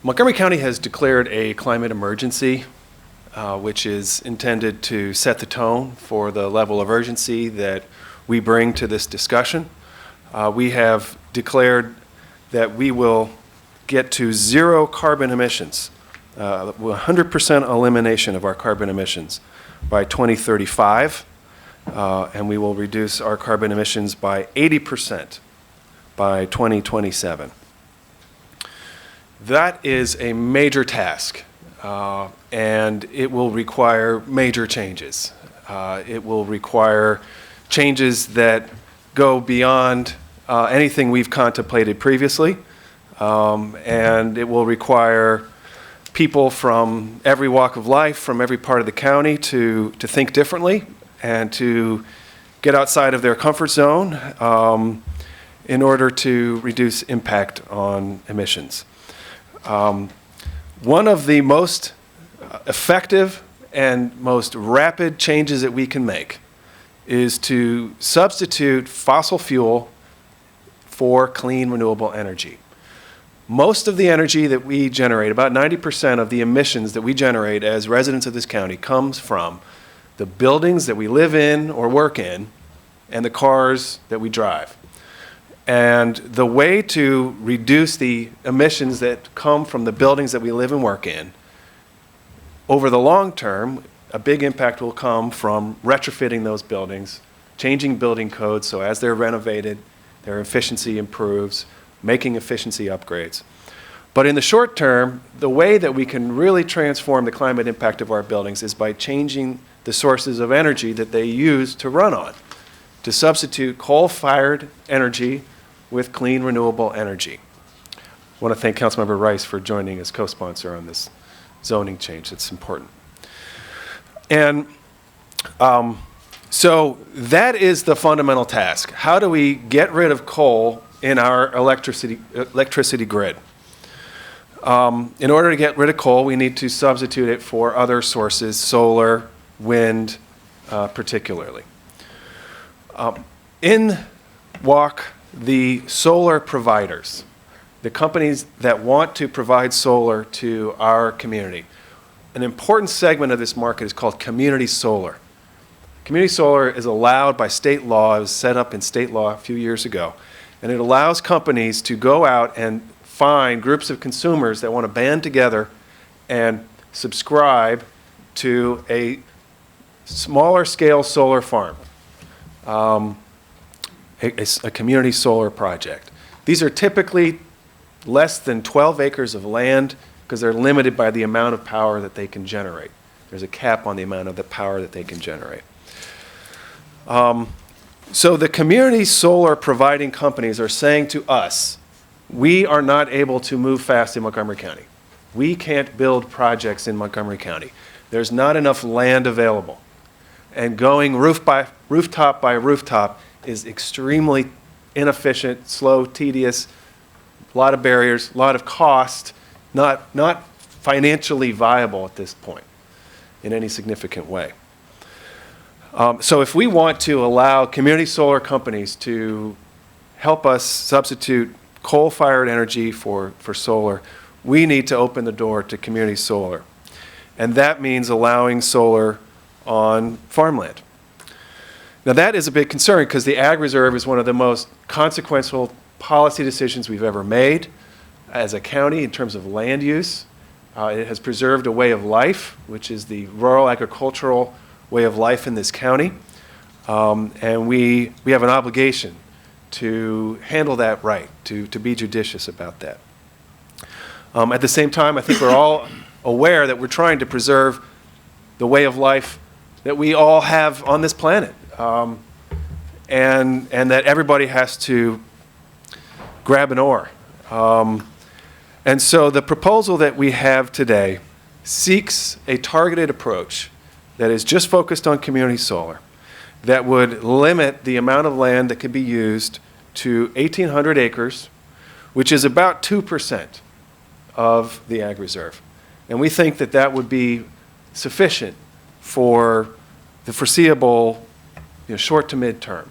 Montgomery County has declared a climate emergency, which is intended to set the tone for the level of urgency that we bring to this discussion. We have declared that we will get to zero carbon emissions, 100% elimination of our carbon emissions by 2035, and we will reduce our carbon emissions by 80% by 2027. That is a major task, and it will require major changes. It will require changes that go beyond anything we've contemplated previously, and it will require people from every walk of life, from every part of the county to think differently and to get outside of their comfort zone in order to reduce impact on emissions. One of the most effective and most rapid changes that we can make is to substitute fossil fuel for clean, renewable energy. Most of the energy that we generate, about 90% of the emissions that we generate as residents of this county, comes from the buildings that we live in or work in and the cars that we drive. And the way to reduce the emissions that come from the buildings that we live and work in, over the long term, a big impact will come from retrofitting those buildings, changing building codes so as they're renovated, their efficiency improves, making efficiency upgrades. But in the short term, the way that we can really transform the climate impact of our buildings is by changing the sources of energy that they use to run on, to substitute coal-fired energy with clean, renewable energy. I want to thank Councilmember Rice for joining as co-sponsor on this zoning change. It's important. And so that is the fundamental task. How do we get rid of coal in our electricity grid? In order to get rid of coal, we need to substitute it for other sources, solar, wind, particularly. In walk the solar providers, the companies that want to provide solar to our community. An important segment of this market is called community solar. Community solar is allowed by state law. It was set up in state law a few years ago. And it allows companies to go out and find groups of consumers that want to band together and subscribe to a smaller scale solar farm, a community solar project. These are typically less than 12 acres of land because they're limited by the amount of power that they can generate. There's a cap on the amount of the power that they can generate. So the community solar providing companies are saying to us, we are not able to move fast in Montgomery County. We can't build projects in Montgomery County. There's not enough land available. And going rooftop by rooftop is extremely inefficient, slow, tedious, a lot of barriers, a lot of cost, not financially viable at this point in any significant way. So if we want to allow community solar companies to help us substitute coal-fired energy for solar, we need to open the door to community solar. And that means allowing solar on farmland. Now that is a big concern because the Ag Reserve is one of the most consequential policy decisions we've ever made as a county in terms of land use. It has preserved a way of life, which is the rural agricultural way of life in this county. And we have an obligation to handle that right, to be judicious about that. At the same time, I think we're all aware that we're trying to preserve the way of life that we all have on this planet. And that everybody has to grab an oar. And so the proposal that we have today seeks a targeted approach that is just focused on community solar, that would limit the amount of land that could be used to 1,800 acres, which is about 2% of the Ag Reserve. And we think that that would be sufficient for the foreseeable short to mid-term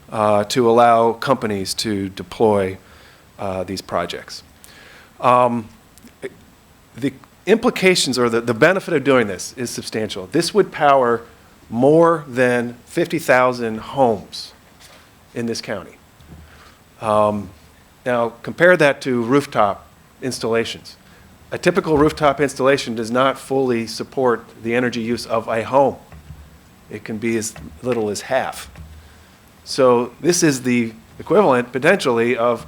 to allow companies to deploy these projects. the implications or the benefit of doing this is substantial. This would power more than 50,000 homes in this county. Now, compare that to rooftop installations. A typical rooftop installation does not fully support the energy use of a home. It can be as little as half. So this is the equivalent, potentially, of,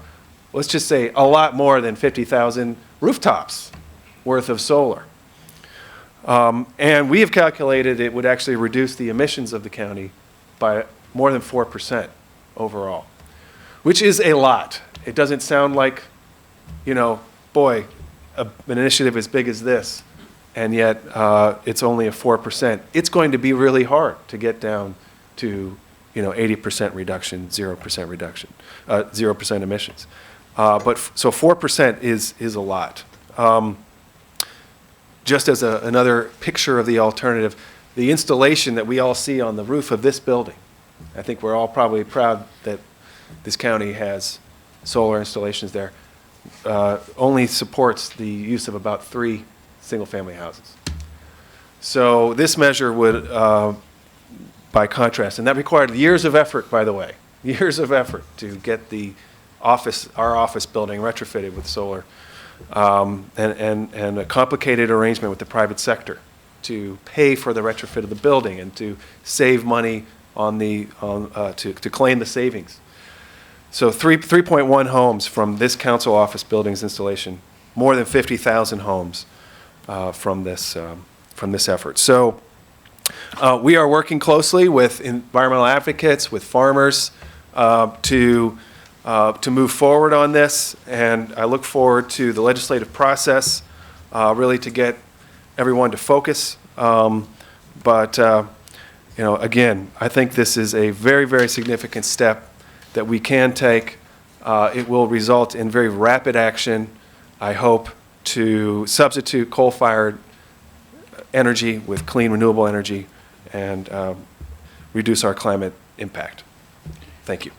let's just say, a lot more than 50,000 rooftops worth of solar. And we have calculated it would actually reduce the emissions of the county by more than 4% overall, which is a lot. It doesn't sound like, you know, boy, an initiative as big as this, and yet it's only a 4%. It's going to be really hard to get down to, you know, 80% reduction, 0% reduction, 0% emissions. So 4% is a lot. Just as another picture of the alternative, the installation that we all see on the roof of this building, I think we're all probably proud that this county has solar installations there, only supports the use of about 3 single-family houses. So this measure would, by contrast, and that required years of effort, by the way, years of effort to get our office building retrofitted with solar, and a complicated arrangement with the private sector to pay for the retrofit of the building and to save money to claim the savings. So 3.1 homes from this council office building's installation, more than 50,000 homes from this effort. So we are working closely with environmental advocates, with farmers, to move forward on this, and I look forward to the legislative process, really to get everyone to focus. But you know, again, I think this is a very, very significant step that we can take. It will result in very rapid action, I hope, to substitute coal-fired energy with clean, renewable energy and reduce our climate impact. Thank you.